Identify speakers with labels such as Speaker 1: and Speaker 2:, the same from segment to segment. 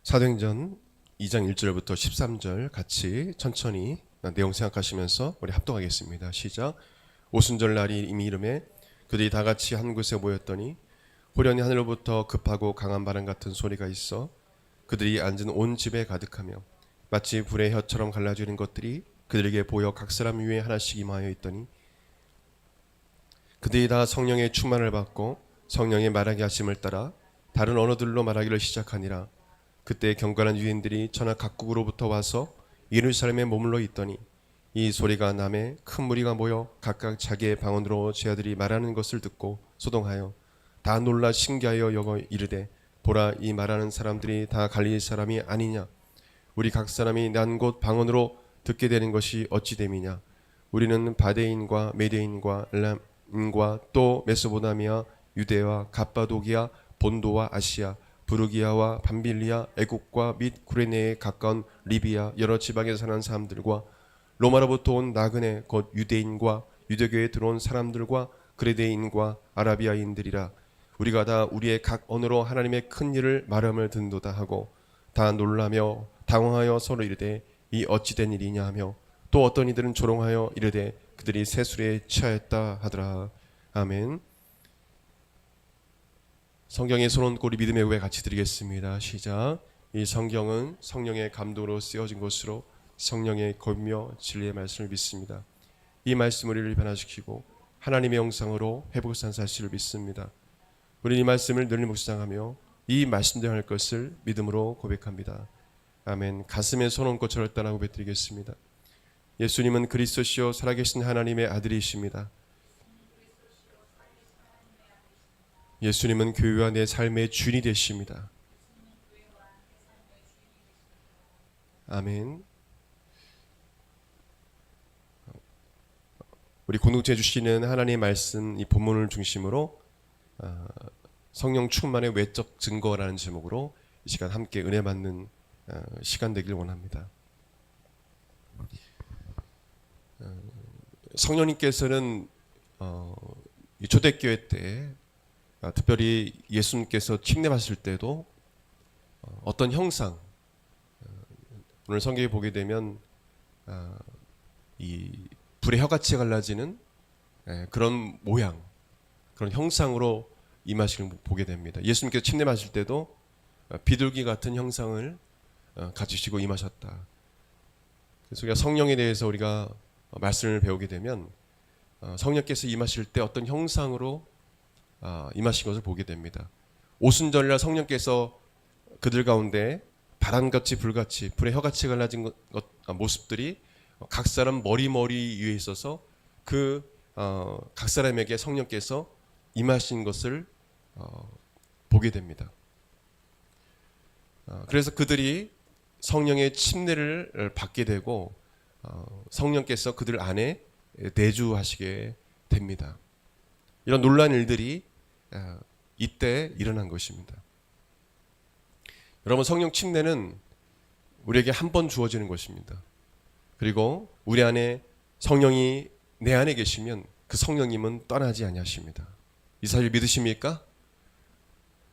Speaker 1: 사도행전 2장 1절부터 13절 같이 천천히 내용 생각하시면서 우리 합독하겠습니다. 시작. 오순절 날이 이미 이름에 그들이 다 같이 한 곳에 모였더니 호련히 하늘로부터 급하고 강한 바람 같은 소리가 있어 그들이 앉은 온 집에 가득하며 마치 불의 혀처럼 갈라지는 것들이 그들에게 보여 각 사람 위에 하나씩 임하여 있더니 그들이 다 성령의 충만을 받고 성령의 말하게 하심을 따라 다른 언어들로 말하기를 시작하니라. 그때 경건한 유인들이 전하 각국으로부터 와서 예루살렘에 머물러 있더니 이 소리가 남에 큰 무리가 모여 각각 자기의 방언으로 제 아들이 말하는 것을 듣고 소동하여 다 놀라 신기하여 여겨 이르되 보라, 이 말하는 사람들이 다 갈릴리 사람이 아니냐? 우리 각 사람이 난 곳 방언으로 듣게 되는 것이 어찌 됨이냐? 우리는 바데인과 메데인과 엘람과 또 메소포타미아, 유대와 갑바도기아, 본도와 아시아, 부르기아와 밤빌리아, 애국과 및 구레네에 가까운 리비아 여러 지방에 사는 사람들과 로마로부터 온 나그네 곧 유대인과 유대교에 들어온 사람들과 그레데인과 아라비아인들이라. 우리가 다 우리의 각 언어로 하나님의 큰 일을 말함을 듣는도다 하고 다 놀라며 당황하여 서로 이르되 이 어찌 된 일이냐 하며 또 어떤 이들은 조롱하여 이르되 그들이 세술에 취하였다 하더라. 아멘. 성경의 손 얹고 우리 믿음의 후에 같이 드리겠습니다. 시작. 이 성경은 성령의 감동으로 쓰여진 것으로 성령의 권며 진리의 말씀을 믿습니다. 이 말씀을 우리를 변화시키고 하나님의 영상으로 회복한 사실을 믿습니다. 우리는 이 말씀을 늘 묵상하며 이 말씀대로 할 것을 믿음으로 고백합니다. 아멘. 가슴에 손 얹고 저를 따라 고백드리겠습니다. 예수님은 그리스도시요 살아계신 하나님의 아들이십니다. 예수님은 교회와 내 삶의 주인이 되십니다. 아멘. 우리 공동체 주시는 하나님의 말씀 이 본문을 중심으로 성령 충만의 외적 증거라는 제목으로 이 시간 함께 은혜 받는 시간 되길 원합니다. 성령님께서는 이 초대교회 때 특별히 예수님께서 침례받으실 때도 어떤 형상, 오늘 성경에 보게 되면 이 불의 혀같이 갈라지는 그런 모양, 그런 형상으로 임하시는 보게 됩니다. 예수님께서 침례받으실 때도 비둘기 같은 형상을 가지시고 임하셨다. 그래서 우리가 성령에 대해서 우리가 말씀을 배우게 되면 성령께서 임하실 때 어떤 형상으로 임하신 것을 보게 됩니다. 오순절날 성령께서 그들 가운데 바람같이 불같이 불의 혀같이 갈라진 모습들이 각 사람 머리 위에 있어서 각 사람에게 성령께서 임하신 것을 보게 됩니다. 그래서 그들이 성령의 침례를 받게 되고 성령께서 그들 안에 내주하시게 됩니다. 이런 놀라운 일들이 이때 일어난 것입니다. 여러분, 성령 침례는 우리에게 한 번 주어지는 것입니다. 그리고 우리 안에 성령이 내 안에 계시면 그 성령님은 떠나지 아니하십니다. 이 사실 믿으십니까?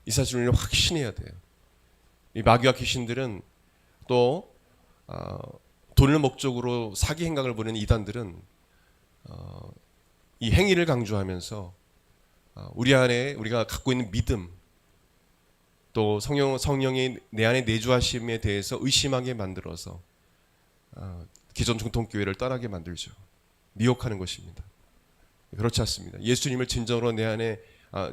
Speaker 1: 이 사실을 확신해야 돼요. 이 마귀와 귀신들은 또 돈을 목적으로 사기 행각을 부리는 이단들은 이 행위를 강조하면서 우리 안에 우리가 갖고 있는 믿음, 또 성령이 내 안에 내주하심에 대해서 의심하게 만들어서 기존 정통교회를 떠나게 만들죠. 미혹하는 것입니다. 그렇지 않습니다. 예수님을 진정으로 내 안에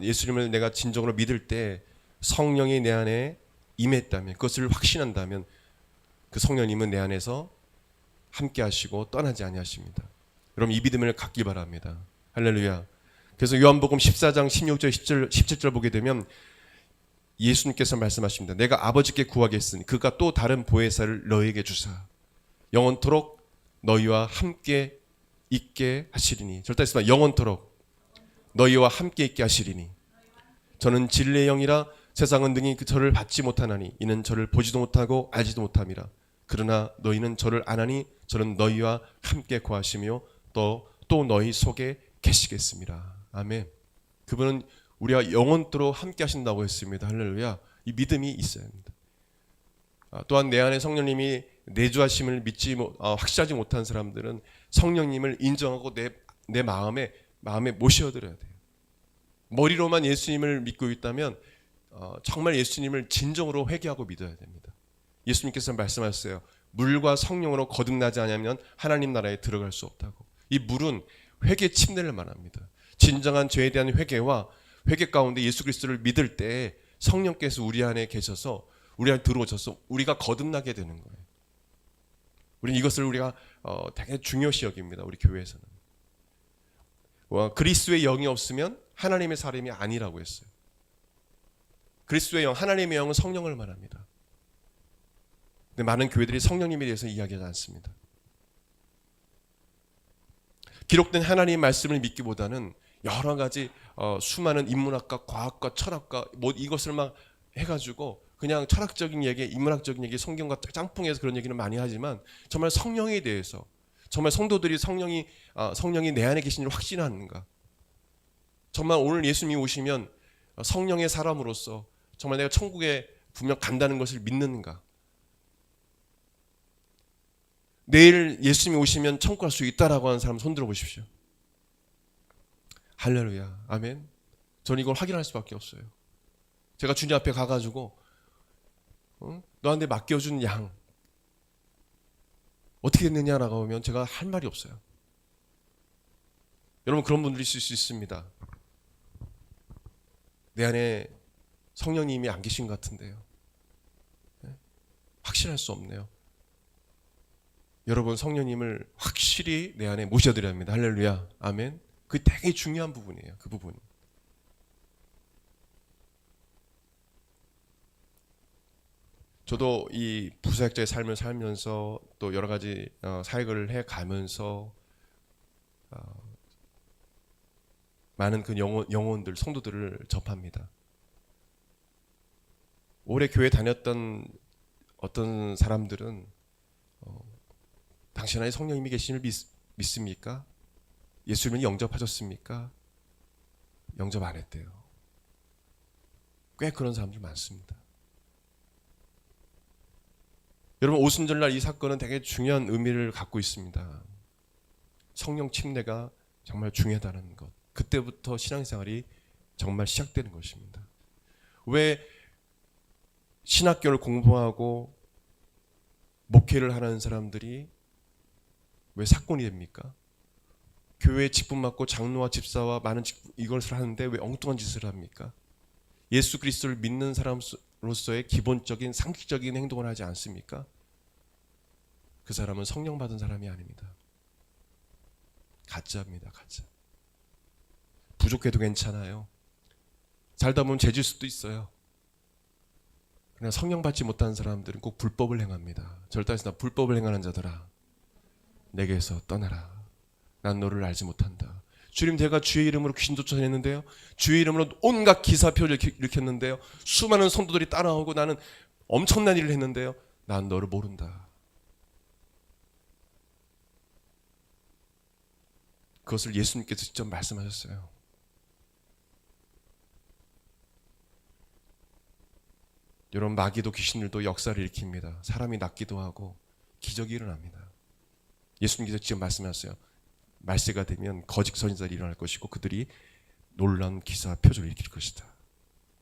Speaker 1: 예수님을 내가 진정으로 믿을 때 성령이 내 안에 임했다면, 그것을 확신한다면 그 성령님은 내 안에서 함께 하시고 떠나지 아니하십니다. 여러분, 이 믿음을 갖기 바랍니다. 할렐루야. 그래서 요한복음 14장 16절 17절 보게 되면 예수님께서 말씀하십니다. 내가 아버지께 구하겠으니 그가 또 다른 보혜사를 너희에게 주사 영원토록 너희와 함께 있게 하시리니. 절대 했습니다. 영원토록 너희와 함께 있게 하시리니. 저는 진리의 영이라 세상은 능히 저를 받지 못하나니 이는 저를 보지도 못하고 알지도 못함이라. 그러나 너희는 저를 아나니 저는 너희와 함께 거하시며 또 너희 속에 계시겠습니다. 아멘. 그분은 우리와 영원토록 함께 하신다고 했습니다. 할렐루야. 이 믿음이 있어야 합니다. 또한 내 안에 성령님이 내주하심을 확실하지 못한 사람들은 성령님을 인정하고 내 마음에 모셔드려야 돼요. 머리로만 예수님을 믿고 있다면 정말 예수님을 진정으로 회개하고 믿어야 됩니다. 예수님께서 말씀하셨어요. 물과 성령으로 거듭나지 않으면 하나님 나라에 들어갈 수 없다고. 이 물은 회개 침례를 말합니다. 진정한 죄에 대한 회개와 회개 가운데 예수 그리스도를 믿을 때 성령께서 우리 안에 계셔서 우리 안에 들어오셔서 우리가 거듭나게 되는 거예요. 우리는 이것을 우리가 되게 중요시 여깁니다. 우리 교회에서는. 그리스도의 영이 없으면 하나님의 사람이 아니라고 했어요. 그리스도의 영, 하나님의 영은 성령을 말합니다. 근데 많은 교회들이 성령님에 대해서 이야기하지 않습니다. 기록된 하나님의 말씀을 믿기보다는 여러 가지 수많은 인문학과, 과학과, 철학과 이것을 막 해가지고 그냥 철학적인 얘기, 인문학적인 얘기, 성경과 짬뽕해서 그런 얘기는 많이 하지만 정말 성령에 대해서 정말 성도들이 성령이 내 안에 계신 줄 확신하는가? 정말 오늘 예수님이 오시면 성령의 사람으로서 정말 내가 천국에 분명 간다는 것을 믿는가? 내일 예수님이 오시면 천국 갈 수 있다라고 하는 사람 손 들어보십시오. 할렐루야. 아멘. 저는 이걸 확인할 수밖에 없어요. 제가 주님 앞에 가가지고 너한테 맡겨준 양 어떻게 됐느냐라고 하면 제가 할 말이 없어요. 여러분 그런 분들이 있을 수 있습니다. 내 안에 성령님이 안 계신 것 같은데요. 확실할 수 없네요. 여러분 성령님을 확실히 내 안에 모셔드려야 합니다. 할렐루야. 아멘. 그게 되게 중요한 부분이에요. 그 부분. 저도 이 부사역자의 삶을 살면서 또 여러 가지 사역을 해가면서 많은 그 영혼들, 성도들을 접합니다. 오래 교회 다녔던 어떤 사람들은 당신 안에 성령님이 계심을 믿습니까? 예수님을 영접하셨습니까? 영접 안 했대요. 꽤 그런 사람들 많습니다. 여러분 오순절날 이 사건은 되게 중요한 의미를 갖고 있습니다. 성령 침례가 정말 중요하다는 것. 그때부터 신앙생활이 정말 시작되는 것입니다. 왜 신학교를 공부하고 목회를 하는 사람들이 왜 사건이 됩니까? 교회에 직분 맡고 장로와 집사와 많은 이것을 하는데 왜 엉뚱한 짓을 합니까? 예수 그리스도를 믿는 사람으로서의 기본적인 상식적인 행동을 하지 않습니까? 그 사람은 성령 받은 사람이 아닙니다. 가짜입니다. 가짜. 부족해도 괜찮아요. 살다 보면 죄질 수도 있어요. 그러나 성령 받지 못한 사람들은 꼭 불법을 행합니다. 절단에서 나 불법을 행하는 자들아 내게서 떠나라. 난 너를 알지 못한다. 주님 제가 주의 이름으로 귀신 쫓아냈는데요. 주의 이름으로 온갖 기사표를 일으켰는데요. 수많은 성도들이 따라오고 나는 엄청난 일을 했는데요. 난 너를 모른다. 그것을 예수님께서 직접 말씀하셨어요. 여러분 마귀도 귀신들도 역사를 일으킵니다. 사람이 낫기도 하고 기적이 일어납니다. 예수님께서 직접 말씀하셨어요. 말세가 되면 거짓 선지자들이 일어날 것이고 그들이 놀라운 기사 표적을 일으킬 것이다.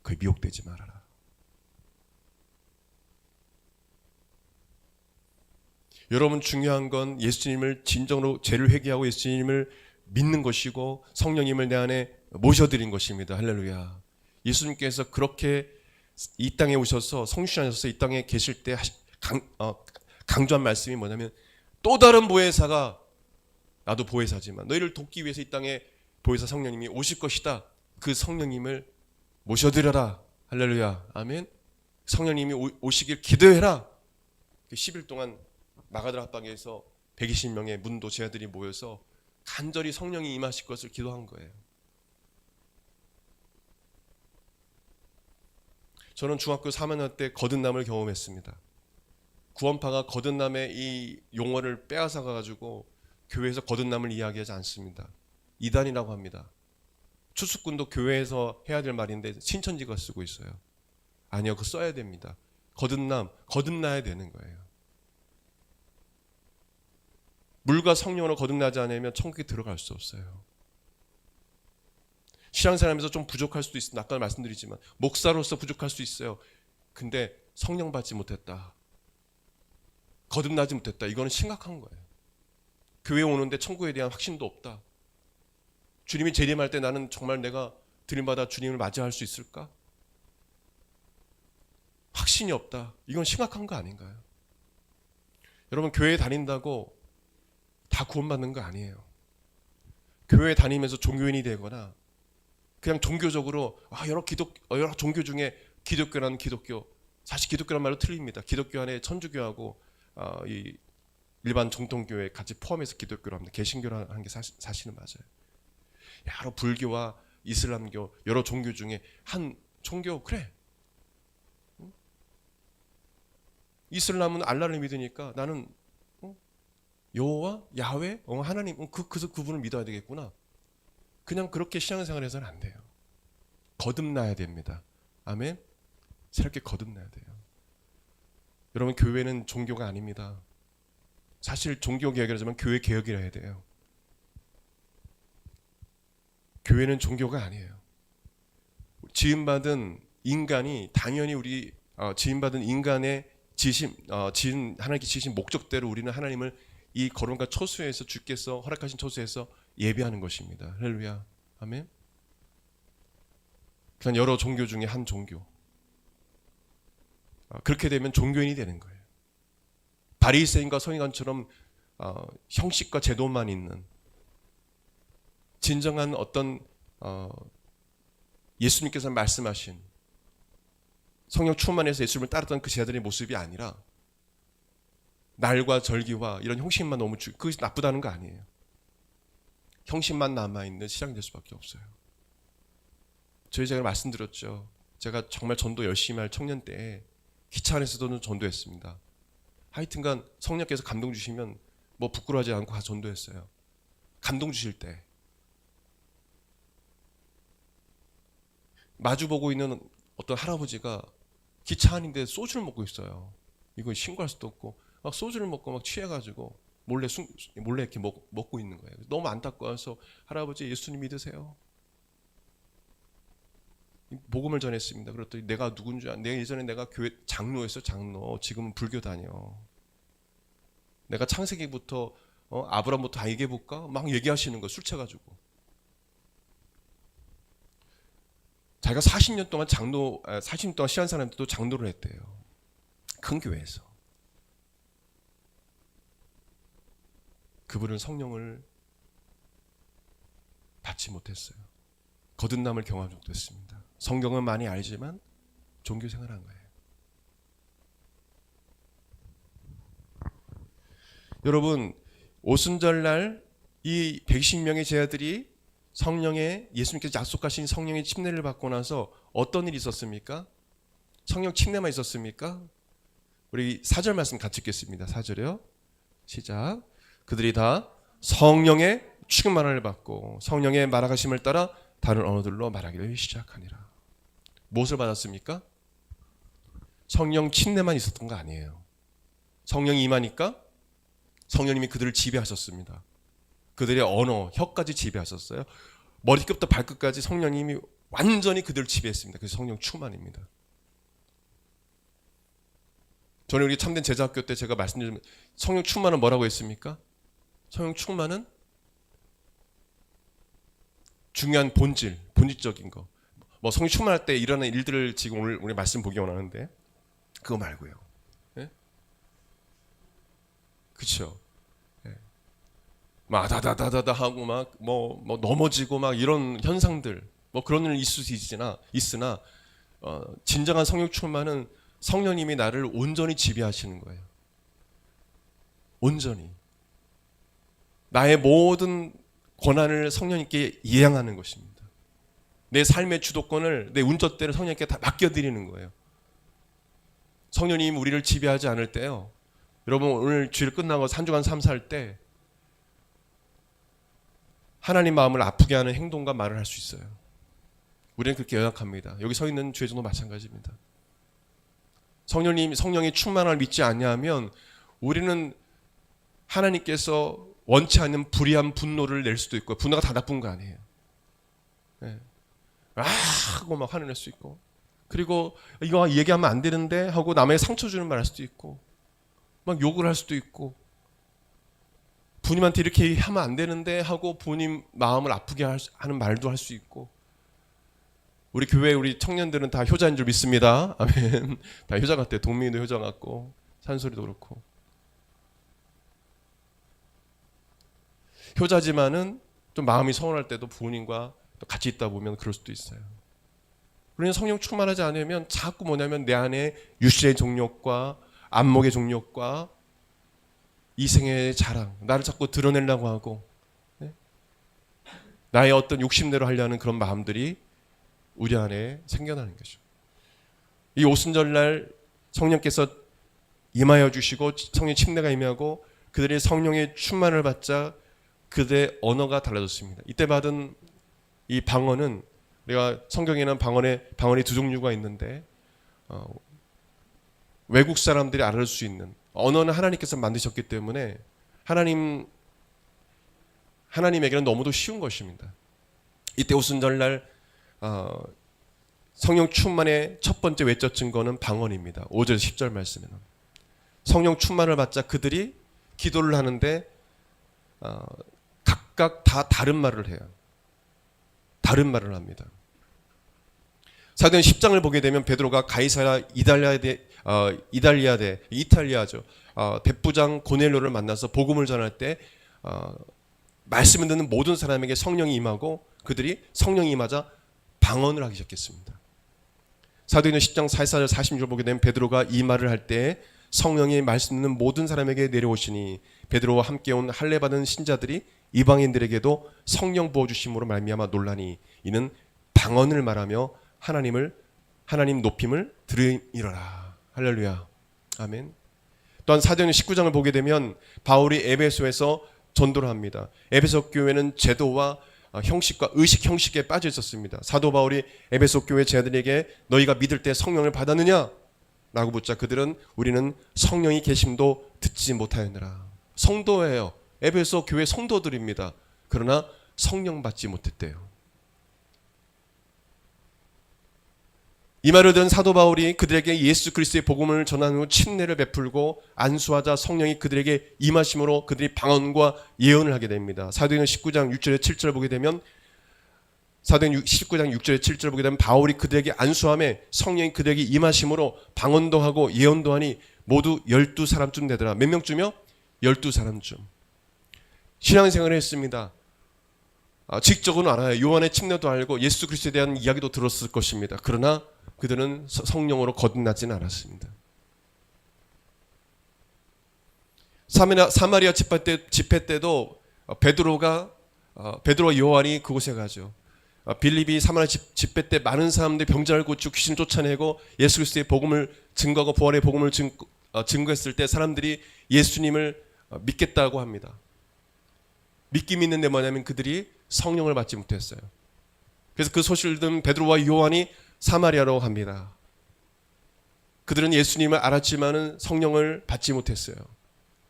Speaker 1: 그에 미혹되지 말아라. 여러분 중요한 건 예수님을 진정으로 죄를 회개하고 예수님을 믿는 것이고 성령님을 내 안에 모셔드린 것입니다. 할렐루야. 예수님께서 그렇게 이 땅에 오셔서 성취하셔서 이 땅에 계실 때 강조한 말씀이 뭐냐면 또 다른 보혜사가 나도 보혜사지만 너희를 돕기 위해서 이 땅에 보혜사 성령님이 오실 것이다. 그 성령님을 모셔드려라. 할렐루야. 아멘. 성령님이 오시길 기도해라. 10일 동안 마가들 합방에서 120명의 문도 제자들이 모여서 간절히 성령이 임하실 것을 기도한 거예요. 저는 중학교 3학년 때 거듭남을 경험했습니다. 구원파가 거듭남의 이 용어를 빼앗아 가지고 교회에서 거듭남을 이야기하지 않습니다. 이단이라고 합니다. 추수꾼도 교회에서 해야 될 말인데 신천지가 쓰고 있어요. 아니요, 그거 써야 됩니다. 거듭나야 되는 거예요. 물과 성령으로 거듭나지 않으면 천국에 들어갈 수 없어요. 신앙생활하면서 좀 부족할 수도 있습니다. 아까 말씀드리지만 목사로서 부족할 수 있어요. 근데 성령 받지 못했다, 거듭나지 못했다, 이거는 심각한 거예요. 교회 오는데 천국에 대한 확신도 없다. 주님이 재림할 때 나는 정말 내가 들림받아 주님을 맞이할 수 있을까? 확신이 없다. 이건 심각한 거 아닌가요? 여러분, 교회 다닌다고 다 구원받는 거 아니에요. 교회 다니면서 종교인이 되거나 그냥 종교적으로 여러 종교 중에 기독교라는 기독교, 사실 기독교란 말로 틀립니다. 기독교 안에 천주교하고 이 일반 정통교회 같이 포함해서 기독교로 합니다. 개신교라는 게 사실은 맞아요. 여러 불교와 이슬람교 여러 종교 중에 한 종교, 그래. 이슬람은 알라를 믿으니까 나는 여호와, 야훼, 하나님, 그분을 믿어야 되겠구나. 그냥 그렇게 신앙생활 해서는 안 돼요. 거듭나야 됩니다. 아멘. 새롭게 거듭나야 돼요. 여러분, 교회는 종교가 아닙니다. 사실 종교개혁이라지만 교회 개혁이라 해야 돼요. 교회는 종교가 아니에요. 지음받은 인간이 당연히 지음받은 인간의 하나님께 지으신 목적대로 우리는 하나님을 이 거룩한 초소에서 주께서 허락하신 초소에서 예배하는 것입니다. 할렐루야. 아멘. 그냥 여러 종교 중에 한 종교. 그렇게 되면 종교인이 되는 거예요. 바리새인과 서기관처럼 형식과 제도만 있는, 진정한 어떤 예수님께서 말씀하신 성령 충만해서 예수님을 따르던 그 제자들의 모습이 아니라 날과 절기와 이런 형식만 너무 그것이 나쁘다는 거 아니에요. 형식만 남아있는 시장이 될 수밖에 없어요. 제가 말씀드렸죠. 제가 정말 전도 열심히 할 청년 때에 기차 안에서도 전도했습니다. 하여튼간 성령께서 감동 주시면 뭐 부끄러워하지 않고 가서 전도했어요. 감동 주실 때 마주보고 있는 어떤 할아버지가 기차 안인데 소주를 먹고 있어요. 이거 신고할 수도 없고 막 소주를 먹고 막 취해가지고 몰래 이렇게 먹고 있는 거예요. 너무 안타까워서 할아버지 예수님 믿으세요. 복음을 전했습니다. 그랬더니 내가 누군지 예전에 내가 교회 장로였어. 장로. 지금은 불교 다녀. 내가 창세기부터 아브라함부터 다 얘기해볼까? 막 얘기하시는 거, 술 취해가지고. 자기가 40년 동안 40년 동안 시한 사람들도 장로를 했대요. 큰 교회에서. 그분은 성령을 받지 못했어요. 거듭남을 경험하지 못했습니다. 성경은 많이 알지만 종교 생활한 거예요. 여러분, 오순절날 이 110명의 제자들이 예수님께서 약속하신 성령의 침례를 받고 나서 어떤 일이 있었습니까? 성령 침례만 있었습니까? 우리 4절 말씀 같이 읽겠습니다. 4절이요. 시작. 그들이 다 성령의 충만을 받고 성령의 말하심을 따라 다른 언어들로 말하기를 시작하니라. 무엇을 받았습니까? 성령 침례만 있었던 거 아니에요. 성령이 임하니까 성령님이 그들을 지배하셨습니다. 그들의 언어, 혀까지 지배하셨어요. 머리끝부터 발끝까지 성령님이 완전히 그들을 지배했습니다. 그래서 성령 충만입니다. 저는 우리 참된 제자학교 때 제가 말씀드리면 성령 충만은 뭐라고 했습니까? 성령 충만은 중요한 본질적인 거. 뭐 성령 충만할 때 일어나는 일들을 지금 오늘 우리 말씀 보기 원하는데 그거 말고요. 예? 그렇죠. 예. 막 다다다다다 하고 막 뭐 넘어지고 막 이런 현상들, 뭐 그런 일 있을 수 있으나 진정한 성령 충만은 성령님이 나를 온전히 지배하시는 거예요. 온전히. 나의 모든 권한을 성령님께 이양하는 것입니다. 내 삶의 주도권을, 내 운전대를 성령님께 다 맡겨드리는 거예요. 성령님이 우리를 지배하지 않을 때요. 여러분, 오늘 주일 끝나고 한 주간 삶 살 때 하나님 마음을 아프게 하는 행동과 말을 할 수 있어요. 우리는 그렇게 연약합니다. 여기 서 있는 죄종도 마찬가지입니다. 성령의 충만함을 믿지 않냐면 우리는 하나님께서 원치 않는 불의한 분노를 낼 수도 있고, 분노가 다 나쁜 거 아니에요. 네. 하고 막 화를 낼 수 있고, 그리고 이거 얘기하면 안 되는데 하고 남에게 상처 주는 말 할 수도 있고, 막 욕을 할 수도 있고, 부님한테 이렇게 하면 안 되는데 하고 부님 마음을 아프게 하는 말도 할 수 있고. 우리 교회 우리 청년들은 다 효자인 줄 믿습니다. 아멘. 다 효자 같대. 동민이도 효자 같고 산소리도 그렇고. 효자지만은 좀 마음이 서운할 때도 부모님과 또 같이 있다 보면 그럴 수도 있어요. 우리는 성령 충만하지 않으면 자꾸 뭐냐면 내 안에 육신의 정욕과 안목의 정욕과 이생의 자랑, 나를 자꾸 드러내려고 하고, 네? 나의 어떤 욕심대로 하려는 그런 마음들이 우리 안에 생겨나는 거죠. 이 오순절날 성령께서 임하여 주시고 성령 침례가 임하고 그들이 성령의 충만을 받자 그들의 언어가 달라졌습니다. 이때 받은 이 방언은, 우리가 성경에는 방언이 두 종류가 있는데, 외국 사람들이 알아들 수 있는 언어는 하나님께서 만드셨기 때문에 하나님에게는 너무도 쉬운 것입니다. 이때 오순절날 성령 충만의 첫 번째 외적 증거는 방언입니다. 5절 10절 말씀에는 성령 충만을 받자 그들이 기도를 하는데 각각 다 다른 말을 해요. 다른 말을 합니다. 사도행 10장을 보게 되면 베드로가 가이사랴 이탈리아죠. 백부장 고넬료를 만나서 복음을 전할 때 말씀을 듣는 모든 사람에게 성령이 임하고 그들이 성령이 임하자 방언을 하기 시작했습니다. 사도행전 10장 44절 46절 보게 되면 베드로가 이 말을 할 때 성령이 말씀 듣는 모든 사람에게 내려오시니 베드로와 함께 온 할례 받은 신자들이 이방인들에게도 성령 부어 주심으로 말미암아 놀라니 이는 방언을 말하며 하나님 높임을 들으리라. 할렐루야. 아멘. 또한 사도행전 19장을 보게 되면 바울이 에베소에서 전도를 합니다. 에베소 교회는 제도와 형식과 의식 형식에 빠져 있었습니다. 사도 바울이 에베소 교회 제자들에게 너희가 믿을 때 성령을 받았느냐? 라고 묻자 그들은 우리는 성령이 계심도 듣지 못하였느라. 성도예요. 에베소 교회 성도들입니다. 그러나 성령 받지 못했대요. 이 말을 들은 사도 바울이 그들에게 예수 그리스도의 복음을 전한 후 침례를 베풀고 안수하자 성령이 그들에게 임하심으로 그들이 방언과 예언을 하게 됩니다. 사도행전 19장 6절에 7절 보게 되면 사도행전 19장 6절에 7절 보게 되면 바울이 그들에게 안수함에 성령이 그들에게 임하심으로 방언도 하고 예언도 하니 모두 12사람쯤 되더라. 몇 명쯤이요? 12사람쯤. 신앙생활을 했습니다. 직접은 알아요. 요한의 침례도 알고 예수 그리스도에 대한 이야기도 들었을 것입니다. 그러나 그들은 성령으로 거듭나지는 않았습니다. 사마리아 집회 때도 베드로와 요한이 그곳에 가죠. 빌립이 사마리아 집회 때 많은 사람들이 병자를 고치고 귀신 쫓아내고 예수 그리스도의 복음을 증거하고 부활의 복음을 증거했을 때 사람들이 예수님을 믿겠다고 합니다. 믿기 믿는데 뭐냐면 그들이 성령을 받지 못했어요. 그래서 그 소식을 듣는 베드로와 요한이 사마리아로 갑니다. 그들은 예수님을 알았지만은 성령을 받지 못했어요.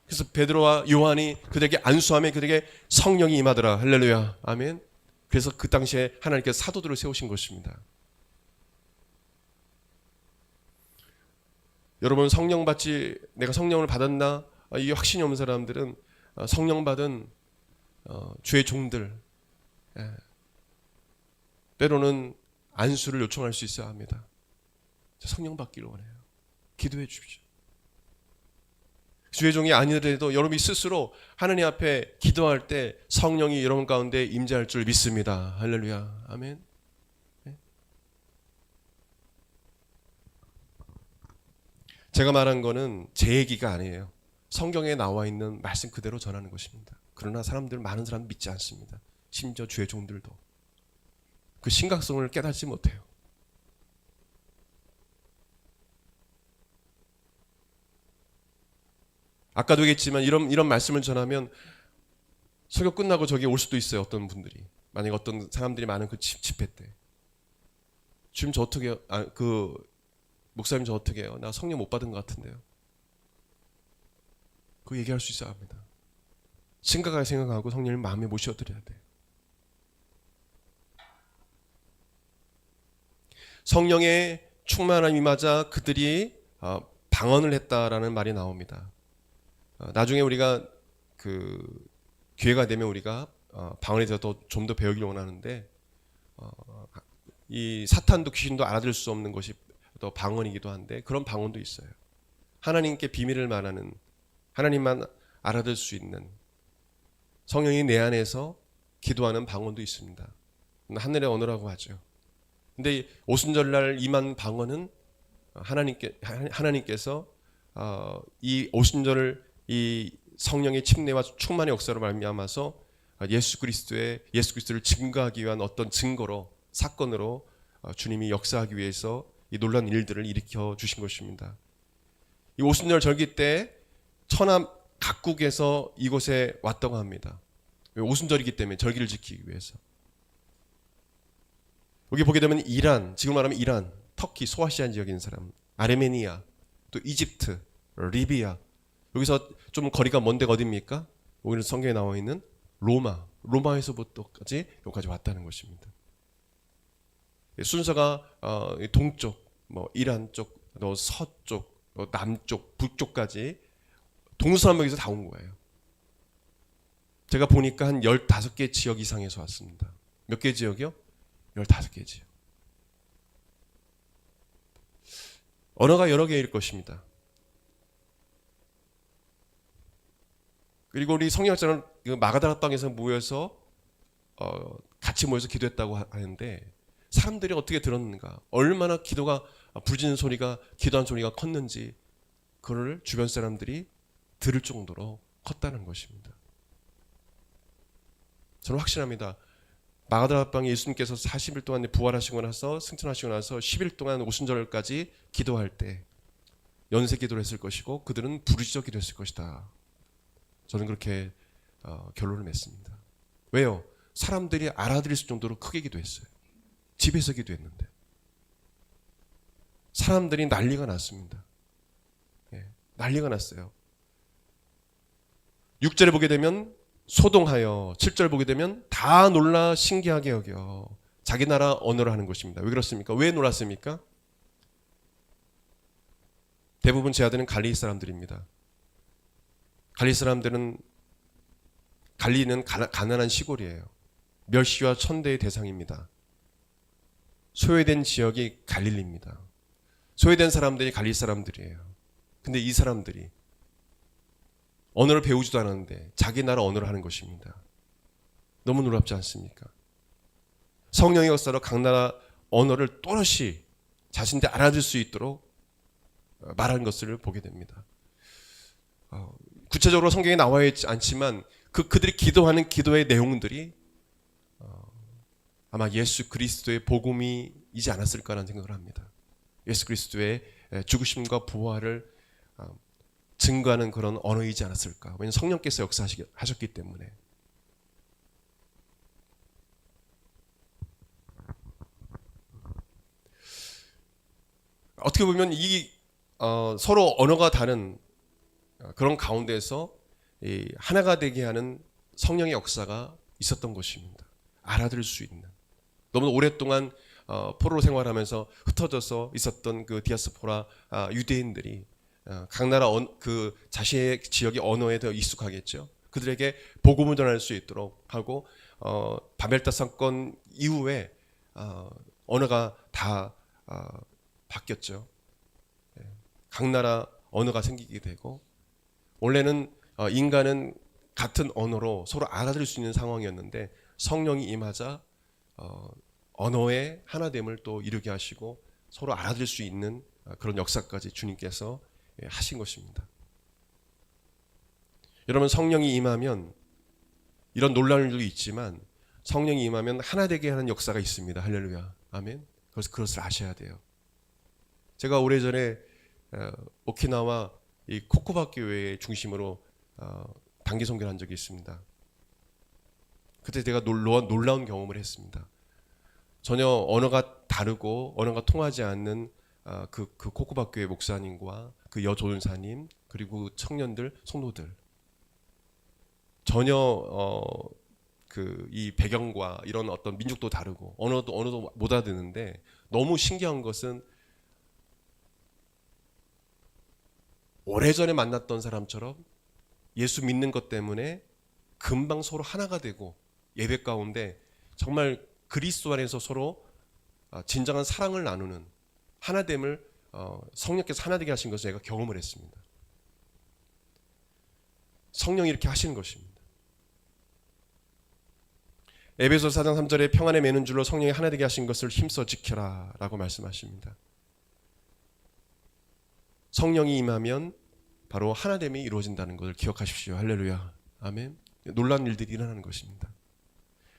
Speaker 1: 그래서 베드로와 요한이 그들에게 안수함에 그들에게 성령이 임하더라. 할렐루야. 아멘. 그래서 그 당시에 하나님께서 사도들을 세우신 것입니다. 여러분 내가 성령을 받았나? 이게 확신이 없는 사람들은 성령 받은 주의 종들, 때로는 안수를 요청할 수 있어야 합니다. 성령 받기를 원해요. 기도해 주십시오. 주의 종이 아니더라도 여러분이 스스로 하나님 앞에 기도할 때 성령이 여러분 가운데 임재할 줄 믿습니다. 할렐루야. 아멘. 제가 말한 거는 제 얘기가 아니에요. 성경에 나와 있는 말씀 그대로 전하는 것입니다. 그러나 많은 사람 믿지 않습니다. 심지어 주의 종들도 그 심각성을 깨닫지 못해요. 아까도 얘기했지만 이런 말씀을 전하면 설교 끝나고 저기 올 수도 있어요. 어떤 분들이. 만약에 어떤 사람들이 많은 그 집회 때. 지금 저 어떻게 목사님 저 어떻게 해요? 나 성령 못 받은 것 같은데요. 그거 얘기할 수 있어야 합니다. 심각하게 생각하고 성령을 마음에 모셔드려야 돼. 성령의 충만함이 임하자 그들이 방언을 했다라는 말이 나옵니다. 나중에 우리가 그 기회가 되면 우리가 방언에 대해서 좀 더 배우기를 원하는데 이 사탄도 귀신도 알아들 수 없는 것이 또 방언이기도 한데 그런 방언도 있어요. 하나님께 비밀을 말하는, 하나님만 알아들 수 있는, 성령이 내 안에서 기도하는 방언도 있습니다. 하늘의 언어라고 하죠. 근데 오순절날 임한 방언은 하나님께서 이 오순절을 이 성령의 침례와 충만의 역사로 말미암아서 예수 그리스도를 증거하기 위한 어떤 증거로, 사건으로 주님이 역사하기 위해서 이 놀라운 일들을 일으켜 주신 것입니다. 이 오순절 절기 때 천하 각국에서 이곳에 왔다고 합니다. 오순절이기 때문에 절기를 지키기 위해서. 여기 보게 되면 이란, 지금 말하면 이란, 터키, 소아시아 지역에 있는 사람, 아르메니아, 또 이집트, 리비아, 여기서 좀 거리가 먼 데가 어디입니까? 오늘 성경에 나와 있는 로마에서부터까지 여기까지 왔다는 것입니다. 순서가 동쪽, 이란 쪽, 또 서쪽, 남쪽, 북쪽까지 동서남북에서 다 온 거예요. 제가 보니까 한 15개 지역 이상에서 왔습니다. 몇 개 지역이요? 15개 지역. 언어가 여러 개일 것입니다. 그리고 우리 성령처럼 마가다라 땅에서 모여서 같이 모여서 기도했다고 하는데 사람들이 어떻게 들었는가, 얼마나 기도가 부르짖는 소리가, 기도한 소리가 컸는지 그걸 주변 사람들이 들을 정도로 컸다는 것입니다. 저는 확신합니다. 마가다라 땅에 예수님께서 40일 동안 부활하시고 나서 승천하시고 나서 10일 동안 오순절까지 기도할 때 연세 기도를 했을 것이고 그들은 부르짖어 기도했을 것이다. 저는 그렇게 결론을 맺습니다. 왜요? 사람들이 알아들을 정도로 크게 기도했어요. 집에서 기도했는데 사람들이 난리가 났습니다. 난리가 났어요. 6절에 보게 되면 소동하여, 7절 보게 되면 다 놀라 신기하게 여겨 자기 나라 언어로 하는 것입니다. 왜 그렇습니까? 왜 놀랐습니까? 대부분 제 아들은 갈릴리 사람들입니다. 갈릴리 사람들은, 갈릴리는 가난한 시골이에요. 멸시와 천대의 대상입니다. 소외된 지역이 갈릴리입니다. 소외된 사람들이 갈릴리 사람들이에요. 근데 이 사람들이 언어를 배우지도 않았는데 자기 나라 언어를 하는 것입니다. 너무 놀랍지 않습니까? 성령의 역사로 각 나라 언어를 또렷이 자신들 알아들 수 있도록 말하는 것을 보게 됩니다. 구체적으로 성경에 나와 있지 않지만 그들이 기도하는 기도의 내용들이 아마 예수 그리스도의 복음이지 않았을까라는 생각을 합니다. 예수 그리스도의 죽으심과 부활을 증거하는 그런 언어이지 않았을까. 왜냐하면 성령께서 역사하셨기 때문에. 어떻게 보면 이 서로 언어가 다른 그런 가운데서 하나가 되게 하는 성령의 역사가 있었던 것입니다. 알아들을 수 있는. 너무 오랫동안 포로 생활하면서 흩어져서 있었던 그 디아스포라 유대인들이 각 나라 그 자신의 지역의 언어에 더 익숙하겠죠. 그들에게 복음을 전할 수 있도록 하고 바벨탑 사건 이후에 언어가 다 바뀌었죠. 각 나라 언어가 생기게 되고 원래는 인간은 같은 언어로 서로 알아들을 수 있는 상황이었는데 성령이 임하자 언어의 하나됨을 또 이루게 하시고 서로 알아들을 수 있는 그런 역사까지 주님께서 하신 것입니다. 여러분, 성령이 임하면 이런 놀라운 일도 있지만 성령이 임하면 하나 되게 하는 역사가 있습니다. 할렐루야. 아멘. 그래서 그것을 아셔야 돼요. 제가 오래전에 오키나와 이 코코바 교회의 중심으로 단기 선교를 한 적이 있습니다. 그때 제가 놀라운 경험을 했습니다. 전혀 언어가 다르고 언어가 통하지 않는 그 코코바교회 목사님과 그 여조연사님 그리고 청년들 성도들 전혀 이 배경과 이런 어떤 민족도 다르고 언어도 못 알아듣는데 너무 신기한 것은 오래전에 만났던 사람처럼 예수 믿는 것 때문에 금방 서로 하나가 되고 예배 가운데 정말 그리스도 안에서 서로 진정한 사랑을 나누는 하나됨을 성령께서 하나되게 하신 것을 제가 경험을 했습니다. 성령이 이렇게 하시는 것입니다. 에베소서 4장 3절에 평안에 매는 줄로 성령이 하나되게 하신 것을 힘써 지켜라 라고 말씀하십니다. 성령이 임하면 바로 하나됨이 이루어진다는 것을 기억하십시오. 할렐루야. 아멘. 놀라운 일들이 일어나는 것입니다.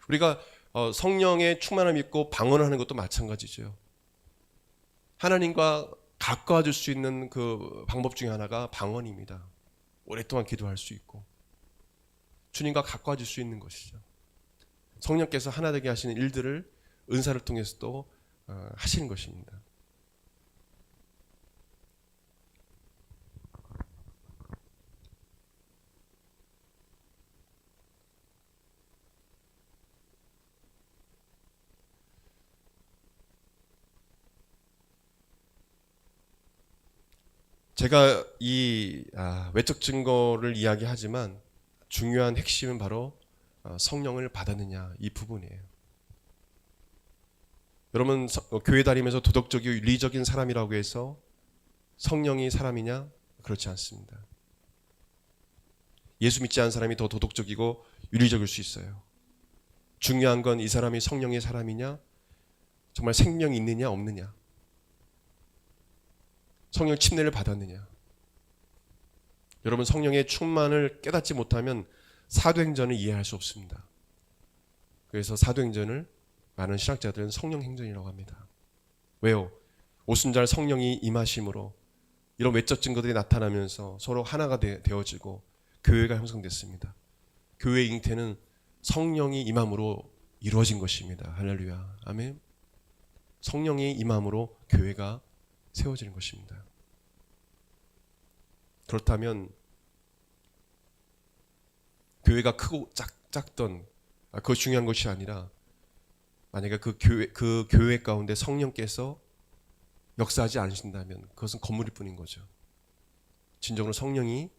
Speaker 1: 우리가 성령의 충만함을 믿고 방언을 하는 것도 마찬가지죠. 하나님과 가까워질 수 있는 그 방법 중에 하나가 방언입니다. 오랫동안 기도할 수 있고 주님과 가까워질 수 있는 것이죠. 성령께서 하나 되게 하시는 일들을 은사를 통해서도 하시는 것입니다. 제가 이 외적 증거를 이야기하지만 중요한 핵심은 바로 성령을 받았느냐 이 부분이에요. 여러분 교회 다니면서 도덕적이고 윤리적인 사람이라고 해서 성령이 사람이냐? 그렇지 않습니다. 예수 믿지 않은 사람이 더 도덕적이고 윤리적일 수 있어요. 중요한 건 이 사람이 성령의 사람이냐? 정말 생명이 있느냐 없느냐? 성령 침례를 받았느냐? 여러분 성령의 충만을 깨닫지 못하면 사도행전을 이해할 수 없습니다. 그래서 사도행전을 많은 신학자들은 성령행전이라고 합니다. 왜요? 오순절 성령이 임하심으로 이런 외적 증거들이 나타나면서 서로 하나가 되어지고 교회가 형성됐습니다. 교회의 잉태는 성령이 임함으로 이루어진 것입니다. 할렐루야. 아멘. 성령이 임함으로 교회가 세워지는 것입니다. 그렇다면 교회가 크고 작던 그거 중요한 것이 아니라 만약에 그 교회 가운데 성령께서 역사하지 않으신다면 그것은 건물일 뿐인 거죠. 진정으로 성령이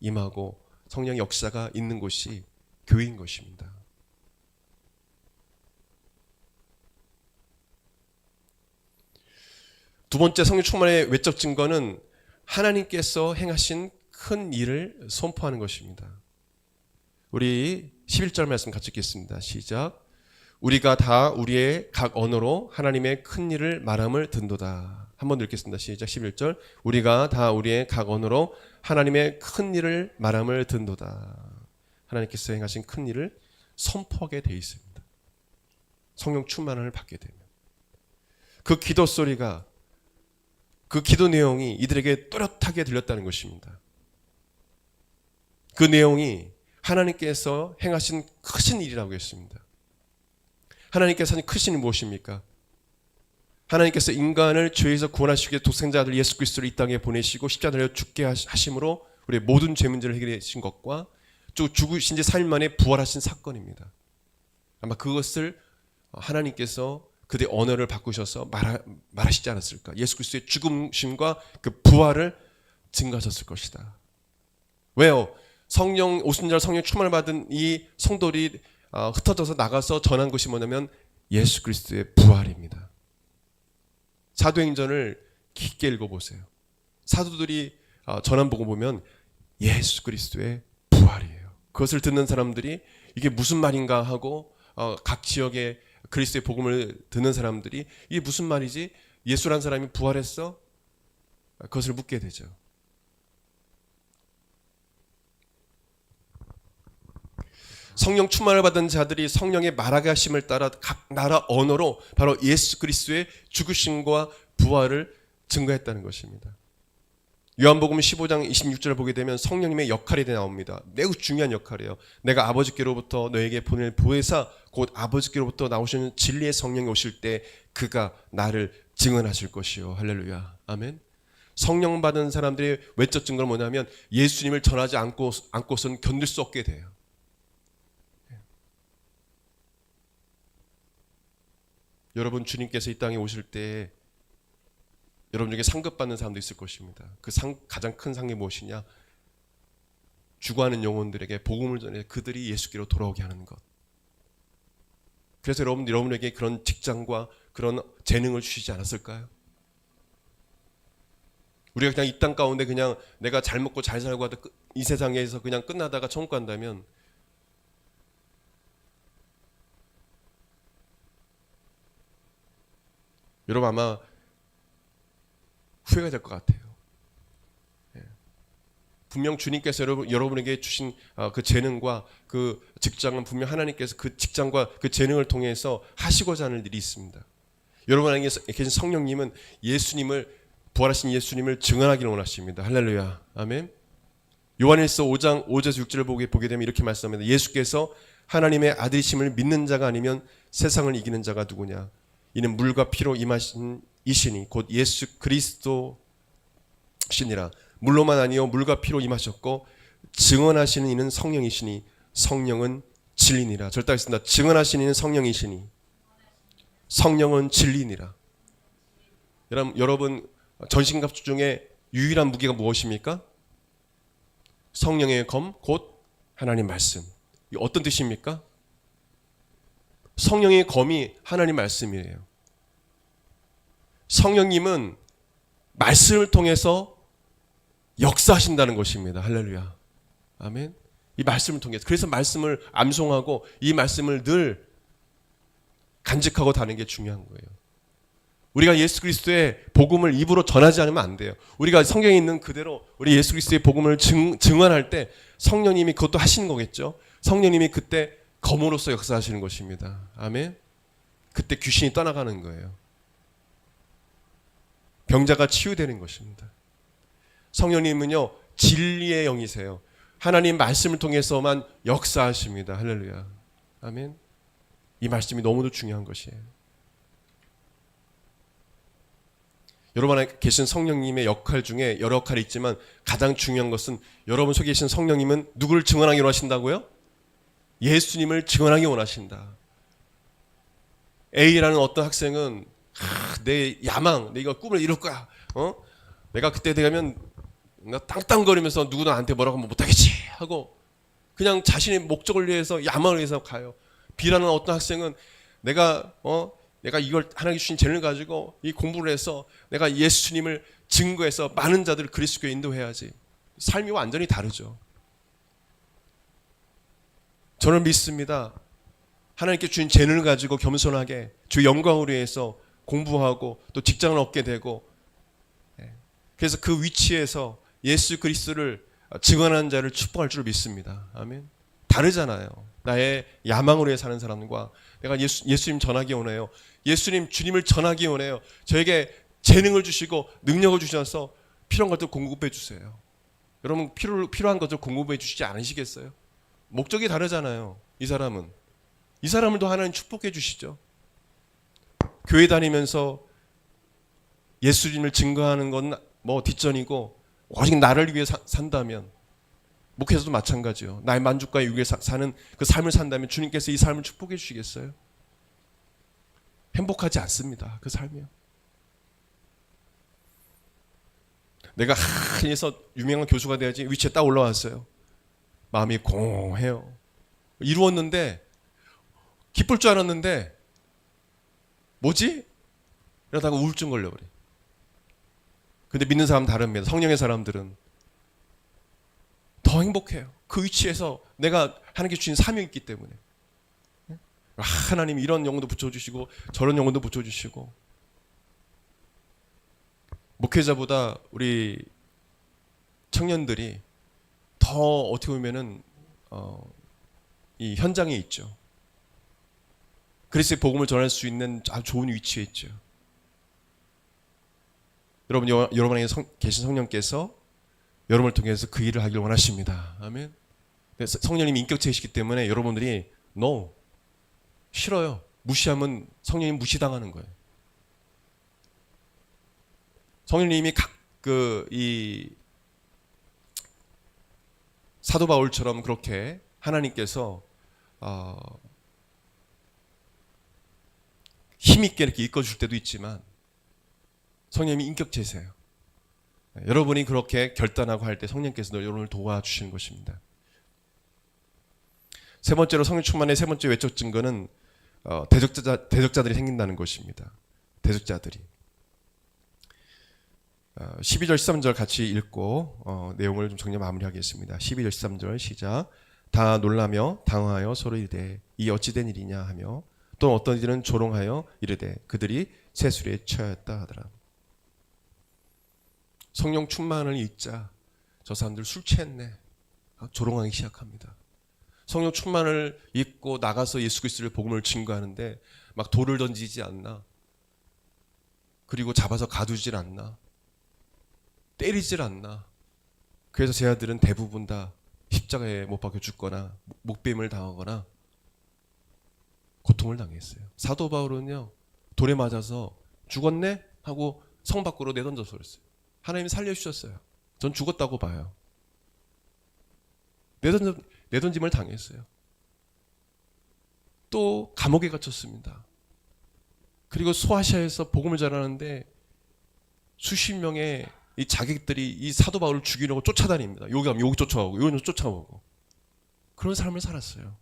Speaker 1: 임하고 성령의 역사가 있는 곳이 교회인 것입니다. 두 번째 성령 충만의 외적 증거는 하나님께서 행하신 큰 일을 선포하는 것입니다. 우리 11절 말씀 같이 읽겠습니다. 시작. 우리가 다 우리의 각 언어로 하나님의 큰 일을 말함을 듣는도다. 한번 읽겠습니다. 시작. 11절. 우리가 다 우리의 각 언어로 하나님의 큰 일을 말함을 듣는도다. 하나님께서 행하신 큰 일을 선포하게 되어 있습니다. 성령 충만을 받게 되면 그 기도 소리가 그 기도 내용이 이들에게 또렷하게 들렸다는 것입니다. 그 내용이 하나님께서 행하신 크신 일이라고 했습니다. 하나님께서 하신 크신 일이 무엇입니까? 하나님께서 인간을 죄에서 구원하시기 위해 독생자 아들 예수 그리스도를 이 땅에 보내시고 십자가에 죽게 하심으로 우리의 모든 죄 문제를 해결해 주신 것과 또 죽으신 지 4일 만에 부활하신 사건입니다. 아마 그것을 하나님께서 그들의 언어를 바꾸셔서 말하시지 않았을까? 예수 그리스도의 죽음심과 그 부활을 증거하셨을 것이다. 왜요? 성령 오순절 성령 충만을 받은 이 성도들이 흩어져서 나가서 전한 것이 뭐냐면 예수 그리스도의 부활입니다. 사도행전을 깊게 읽어보세요. 사도들이 전한 보고 보면 예수 그리스도의 부활이에요. 그것을 듣는 사람들이 이게 무슨 말인가 하고 각 지역의 그리스도의 복음을 듣는 사람들이 이게 무슨 말이지? 예수란 사람이 부활했어? 그것을 묻게 되죠. 성령 충만을 받은 자들이 성령의 말하게 하심을 따라 각 나라 언어로 바로 예수 그리스도의 죽으심과 부활을 증거했다는 것입니다. 요한복음 15장 26절을 보게 되면 성령님의 역할이 나옵니다. 매우 중요한 역할이에요. 내가 아버지께로부터 너에게 보낼 보혜사 곧 아버지께로부터 나오시는 진리의 성령이 오실 때 그가 나를 증언하실 것이요. 할렐루야. 아멘. 성령 받은 사람들의 외적 증거는 뭐냐면 예수님을 전하지 않고서는 견딜 수 없게 돼요. 여러분 주님께서 이 땅에 오실 때 여러분 중에 상급받는 사람도 있을 것입니다. 그 가장 큰 상이 무엇이냐? 죽어가는 영혼들에게 복음을 전해 그들이 예수께로 돌아오게 하는 것. 그래서 여러분에게 그런 직장과 그런 재능을 주시지 않았을까요? 우리가 그냥 이 땅 가운데 그냥 내가 잘 먹고 잘 살고 하다 이 세상에서 그냥 끝나다가 천국 간다면 여러분 아마 후회가 될 것 같아요. 분명 주님께서 여러분에게 주신 그 재능과 그 직장은 분명 하나님께서 그 직장과 그 재능을 통해서 하시고자 하는 일이 있습니다. 여러분에게 계신 성령님은 부활하신 예수님을 증언하기를 원하십니다. 할렐루야. 아멘. 요한일서 5장 5절에서 6절을 보게 되면 이렇게 말씀합니다. 예수께서 하나님의 아들이심을 믿는 자가 아니면 세상을 이기는 자가 누구냐? 이는 물과 피로 임하신 이시니 곧 예수 그리스도시니라. 물로만 아니요 물과 피로 임하셨고 증언하시는 이는 성령이시니 성령은 진리니라. 절대하겠습니다. 증언하시는 이는 성령이시니 성령은 진리니라. 여러분 전신갑주 중에 유일한 무기가 무엇입니까? 성령의 검 곧 하나님 말씀. 이 어떤 뜻입니까? 성령의 검이 하나님 말씀이에요. 성령님은 말씀을 통해서 역사하신다는 것입니다. 할렐루야. 아멘. 이 말씀을 통해서. 그래서 말씀을 암송하고 이 말씀을 늘 간직하고 다니는 게 중요한 거예요. 우리가 예수 그리스도의 복음을 입으로 전하지 않으면 안 돼요. 우리가 성경에 있는 그대로 우리 예수 그리스도의 복음을 증언할 때 성령님이 그것도 하시는 거겠죠. 성령님이 그때 검으로서 역사하시는 것입니다. 아멘. 그때 귀신이 떠나가는 거예요. 병자가 치유되는 것입니다. 성령님은요 진리의 영이세요. 하나님 말씀을 통해서만 역사하십니다. 할렐루야. 아멘. 이 말씀이 너무도 중요한 것이에요. 여러분 안에 계신 성령님의 역할 중에 여러 역할이 있지만 가장 중요한 것은 여러분 속에 계신 성령님은 누구를 증언하기 원하신다고요? 예수님을 증언하기 원하신다. A라는 어떤 학생은 내 야망, 내가 꿈을 이룰 거야. 내가 그때 되면 나 땅땅거리면서 누구도 나한테 뭐라고 하면 못하겠지 하고 그냥 자신의 목적을 위해서 야망을 위해서 가요. B라는 어떤 학생은 내가 이걸 하나님께 주신 재능을 가지고 이 공부를 해서 내가 예수님을 증거해서 많은 자들을 그리스도에 인도해야지. 삶이 완전히 다르죠. 저는 믿습니다. 하나님께 주신 재능을 가지고 겸손하게 주 영광을 위해서 공부하고 또 직장을 얻게 되고 그래서 그 위치에서 예수 그리스도를 증언하는 자를 축복할 줄 믿습니다. 아멘. 다르잖아요. 나의 야망으로 위해 사는 사람과 내가 예수님 전하기 원해요. 예수님 주님을 전하기 원해요. 저에게 재능을 주시고 능력을 주셔서 필요한 것들 공급해 주세요. 여러분 필요한 것들 공급해 주시지 않으시겠어요? 목적이 다르잖아요. 이 사람을 또 하나님 축복해 주시죠. 교회 다니면서 예수님을 증거하는 건 뭐 뒷전이고 오직 나를 위해 산다면 목회에서도 마찬가지요. 나의 만족과 유익에 사는 그 삶을 산다면 주님께서 이 삶을 축복해 주시겠어요? 행복하지 않습니다. 그 삶이요. 내가 한에서 유명한 교수가 돼야지 위치에 딱 올라왔어요. 마음이 공허해요. 이루었는데 기쁠 줄 알았는데 뭐지? 이러다가 우울증 걸려버려. 근데 믿는 사람은 다릅니다. 성령의 사람들은 더 행복해요. 그 위치에서 내가 하나님께 주신 사명이 있기 때문에. 하나님이 이런 영혼도 붙여주시고 저런 영혼도 붙여주시고 목회자보다 우리 청년들이 더 어떻게 보면은 이 현장에 있죠. 그리스도의 복음을 전할 수 있는 아주 좋은 위치에 있죠. 여러분 안에 계신 성령께서 여러분을 통해서 그 일을 하길 원하십니다. 아멘. 성령님이 인격체이시기 때문에 여러분들이 no, 싫어요. 무시하면 성령님 무시당하는 거예요. 성령님이 이 사도 바울처럼 그렇게 하나님께서 힘있게 이렇게 이끌어줄 때도 있지만 성령님이 인격체세요. 여러분이 그렇게 결단하고 할 때 성령께서 여러분을 도와주시는 것입니다. 세 번째로 성령 충만의 세 번째 외적 증거는 대적자들이 생긴다는 것입니다. 대적자들이. 12절 13절 같이 읽고 내용을 좀 정리 마무리하겠습니다. 12절 13절 시작. 다 놀라며 당황하여 서로 이르되 이 어찌된 일이냐 하며 또 어떤 이들은 조롱하여 이르되 그들이 세술에 취하였다 하더라. 성령 충만을 잊자. 저 사람들 술 취했네. 조롱하기 시작합니다. 성령 충만을 잊고 나가서 예수 그리스도의 복음을 증거하는데 막 돌을 던지지 않나. 그리고 잡아서 가두질 않나. 때리질 않나. 그래서 제 아들은 대부분 다 십자가에 못 박혀 죽거나 목뱀을 당하거나 고통을 당했어요. 사도 바울은요, 돌에 맞아서 죽었네 하고 성 밖으로 내던져서 그랬어요. 하나님이 살려주셨어요. 전 죽었다고 봐요. 내던짐을 당했어요. 또 감옥에 갇혔습니다. 그리고 소아시아에서 복음을 전하는데 수십 명의 이 자객들이 이 사도 바울을 죽이려고 쫓아다닙니다. 여기 가면 여기 쫓아오고 여기 쫓아오고 그런 삶을 살았어요.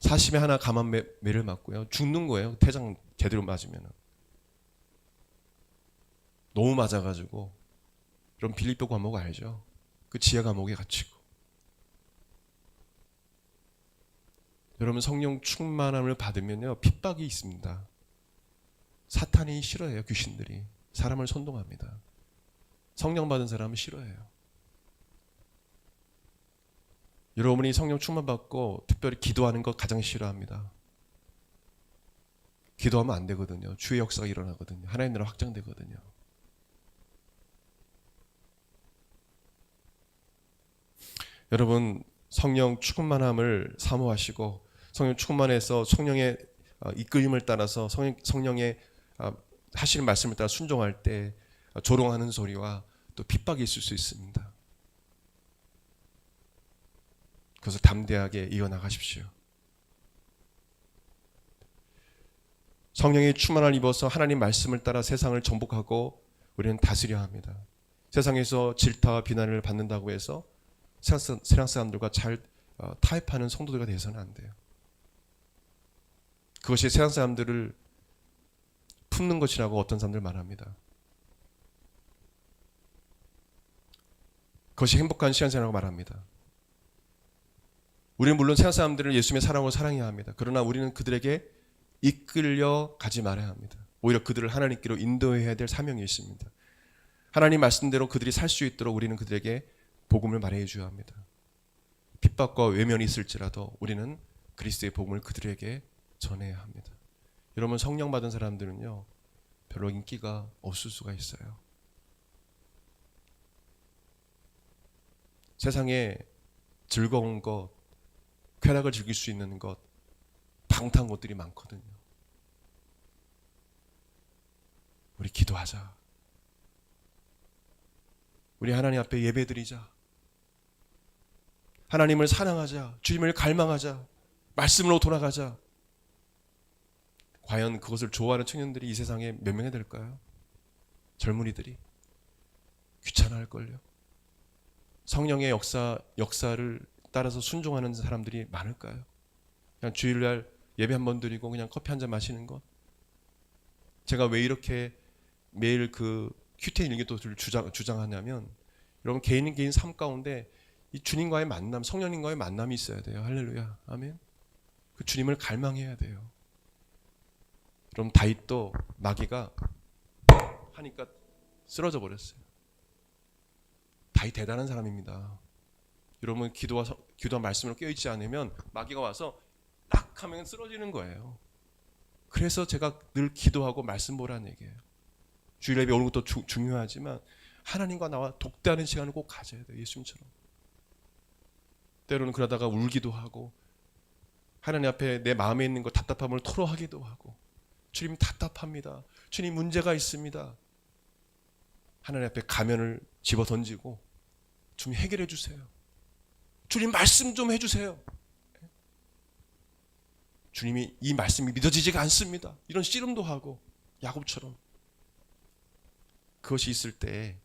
Speaker 1: 사심에 하나 감한 매를 맞고요. 죽는 거예요. 태장 제대로 맞으면. 너무 맞아가지고. 그럼 빌립보 감옥 알죠? 그 지하 감옥에 갇히고. 여러분 성령 충만함을 받으면요. 핍박이 있습니다. 사탄이 싫어해요. 귀신들이. 사람을 선동합니다. 성령 받은 사람은 싫어해요. 여러분이 성령 충만 받고 특별히 기도하는 것 가장 싫어합니다. 기도하면 안 되거든요. 주의 역사가 일어나거든요. 하나님 나라 확장되거든요. 여러분 성령 충만함을 사모하시고 성령 충만해서 성령의 이끌림을 따라서 성령의 하시는 말씀을 따라 순종할 때 조롱하는 소리와 또 핍박이 있을 수 있습니다. 그것을 담대하게 이어나가십시오. 성령의 충만함을 입어서 하나님 말씀을 따라 세상을 정복하고 우리는 다스려야 합니다. 세상에서 질타와 비난을 받는다고 해서 세상 사람들과 잘 타협하는 성도들가 되어서는 안 돼요. 그것이 세상 사람들을 품는 것이라고 어떤 사람들 말합니다. 그것이 행복한 신앙생활이라고 말합니다. 우리는 물론 세상 사람들을 예수님의 사랑으로 사랑해야 합니다. 그러나 우리는 그들에게 이끌려 가지 말아야 합니다. 오히려 그들을 하나님께로 인도해야 될 사명이 있습니다. 하나님 말씀대로 그들이 살 수 있도록 우리는 그들에게 복음을 말해 줘야 합니다. 핍박과 외면이 있을지라도 우리는 그리스도의 복음을 그들에게 전해야 합니다. 여러분 성령 받은 사람들은요 별로 인기가 없을 수가 있어요. 세상에 즐거운 것, 쾌락을 즐길 수 있는 것, 방탕한 것들이 많거든요. 우리 기도하자. 우리 하나님 앞에 예배드리자. 하나님을 사랑하자. 주님을 갈망하자. 말씀으로 돌아가자. 과연 그것을 좋아하는 청년들이 이 세상에 몇 명이 될까요? 젊은이들이 귀찮아할걸요. 성령의 역사를 따라서 순종하는 사람들이 많을까요? 그냥 주일날 예배 한번 드리고 그냥 커피 한잔 마시는 것. 제가 왜 이렇게 매일 그 큐티인 일기도를 주장하냐면 여러분 개인 삶 가운데 이 주님과의 만남, 성령님과의 만남이 있어야 돼요. 할렐루야. 아멘. 그 주님을 갈망해야 돼요. 그럼 다윗도 마귀가 하니까 쓰러져 버렸어요. 다윗 대단한 사람입니다. 여러분 기도와 말씀으로 깨어있지 않으면 마귀가 와서 딱 하면 쓰러지는 거예요. 그래서 제가 늘 기도하고 말씀 보라는 얘기예요. 주일 예배 오는 것도 중요하지만 하나님과 나와 독대하는 시간을 꼭 가져야 돼요. 예수님처럼. 때로는 그러다가 울기도 하고 하나님 앞에 내 마음에 있는 것 답답함을 토로하기도 하고 주님 답답합니다. 주님 문제가 있습니다. 하나님 앞에 가면을 집어 던지고 주님 해결해 주세요. 주님 말씀 좀 해주세요. 주님이 이 말씀이 믿어지지가 않습니다. 이런 씨름도 하고 야곱처럼. 그것이 있을 때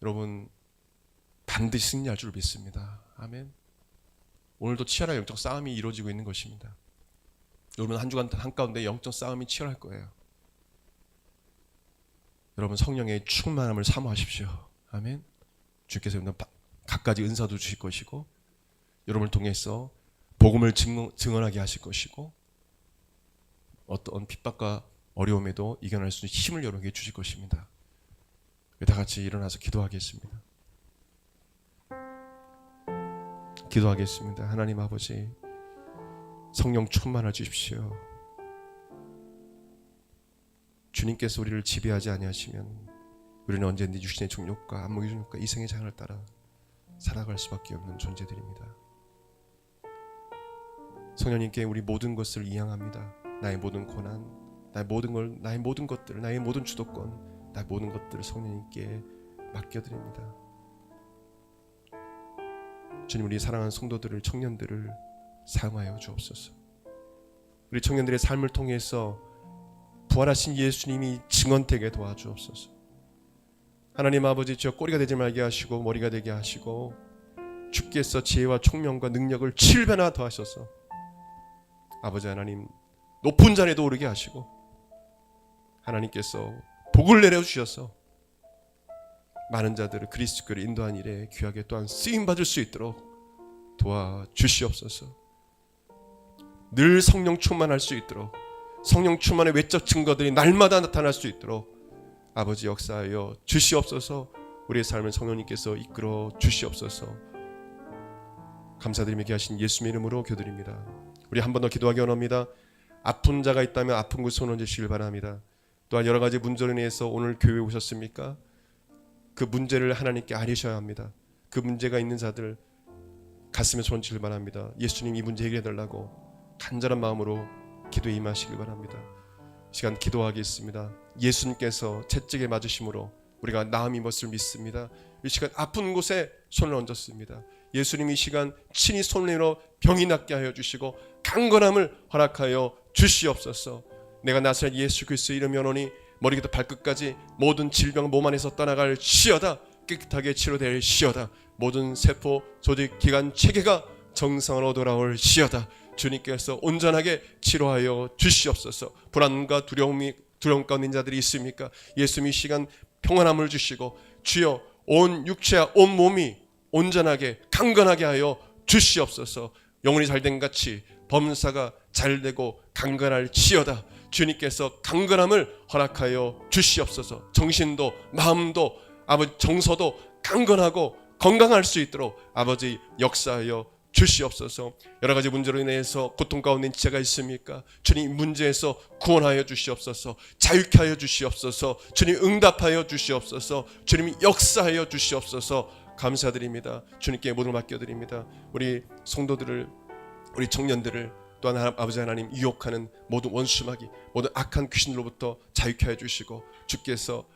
Speaker 1: 여러분 반드시 승리할 줄 믿습니다. 아멘. 오늘도 치열한 영적 싸움이 이루어지고 있는 것입니다. 여러분 한 주간 한가운데 영적 싸움이 치열할 거예요. 여러분 성령의 충만함을 사모하십시오. 아멘. 주께서 여러분 갖가지 은사도 주실 것이고 여러분을 통해서 복음을 증언하게 하실 것이고 어떤 핍박과 어려움에도 이겨낼 수 있는 힘을 여러분에게 주실 것입니다. 다 같이 일어나서 기도하겠습니다. 기도하겠습니다. 하나님 아버지 성령 충만해 주십시오. 주님께서 우리를 지배하지 아니하시면 우리는 언제든지 육신의 정욕과 안목의 정욕과 이생의 장을 따라 살아갈 수밖에 없는 존재들입니다. 성령님께 우리 모든 것을 이양합니다. 나의 모든 고난, 나의 모든 걸, 나의 모든 것들, 나의 모든 주도권, 나의 모든 것들을 성령님께 맡겨드립니다. 주님, 우리 사랑하는 성도들을, 청년들을 사용하여 주옵소서. 우리 청년들의 삶을 통해서 부활하신 예수님이 증언되게 도와주옵소서. 하나님 아버지, 저 꼬리가 되지 말게 하시고 머리가 되게 하시고 주께서 지혜와 총명과 능력을 7배나 더하셔서 아버지 하나님 높은 자리에도 오르게 하시고 하나님께서 복을 내려주셔서 많은 자들을 그리스도를 인도한 일에 귀하게 또한 쓰임받을 수 있도록 도와주시옵소서. 늘 성령 충만할 수 있도록 성령 충만의 외적 증거들이 날마다 나타날 수 있도록 아버지 역사하여 주시옵소서. 우리의 삶을 성령님께서 이끌어 주시옵소서. 감사드리며 기하신 예수님의 이름으로 기도드립니다. 우리 한 번 더 기도하기 원합니다. 아픈 자가 있다면 아픈 곳에 손 얹으시길 바랍니다. 또한 여러 가지 문제로 인해서 오늘 교회에 오셨습니까? 그 문제를 하나님께 아뢰셔야 합니다. 그 문제가 있는 자들 가슴에 손 얹으시길 바랍니다. 예수님 이 문제 해결해 달라고 간절한 마음으로 기도에 임하시길 바랍니다. 시간 기도하겠습니다. 예수님께서 채찍에 맞으심으로 우리가 나음이 것을 믿습니다. 이 시간 아픈 곳에 손을 얹었습니다. 예수님이 이 시간 친히 손을 내밀어 병이 낫게 하여 주시고 강건함을 허락하여 주시옵소서. 내가 나사렛 예수 그리스도의 이름을 명하노니 머리부터 발끝까지 모든 질병 몸 안에서 떠나갈 시어다. 깨끗하게 치료될 시어다. 모든 세포, 조직, 기관, 체계가 정상으로 돌아올 시어다. 주님께서 온전하게 치료하여 주시옵소서. 불안과 두려움 가운데 있는 자들이 있습니까? 예수님 이 시간 평안함을 주시고 주여 온 육체와 온 몸이 온전하게 강건하게 하여 주시옵소서. 영혼이 잘된 같이 범사가 잘되고 강건할 지어다. 주님께서 강건함을 허락하여 주시옵소서. 정신도 마음도 아버지 정서도 강건하고 건강할 수 있도록 아버지 역사하여 주시옵소서. 여러 가지 문제로 인해서 고통 가운데 있는 지체가 있습니까? 주님 문제에서 구원하여 주시옵소서. 자유케 하여 주시옵소서. 주님 응답하여 주시옵소서. 주님 역사하여 주시옵소서. 감사드립니다. 주님께 모든 걸 맡겨드립니다. 우리 성도들을, 우리 청년들을 또한 아버지 하나님 유혹하는 모든 원수마귀, 모든 악한 귀신들로부터 자유케 하여 주시고 주께서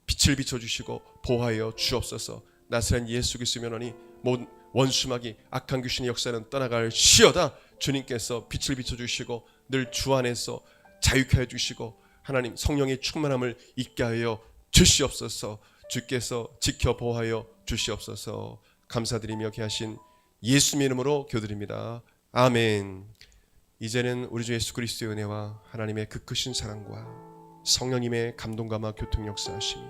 Speaker 1: 빛을 비춰주시고 보호하여 주옵소서. 나사렛 예수 그리스도의 명하노니 모든 원수마귀 악한 귀신의 역사는 떠나갈 시어다. 주님께서 빛을 비춰주시고 늘 주 안에서 자유케 하여 주시고 하나님 성령의 충만함을 있게 하여 주시옵소서. 주께서 지켜 보호하여 주시옵소서. 감사드리며 기하신 예수님의 이름으로 기도드립니다. 아멘. 이제는 우리 주 예수 그리스도의 은혜와 하나님의 그 크신 사랑과 성령님의 감동감화 교통 역사하심이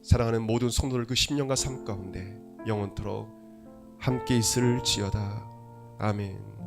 Speaker 1: 사랑하는 모든 성도들 그 10년과 삶 가운데 영원토록 함께 있을지어다. 아멘.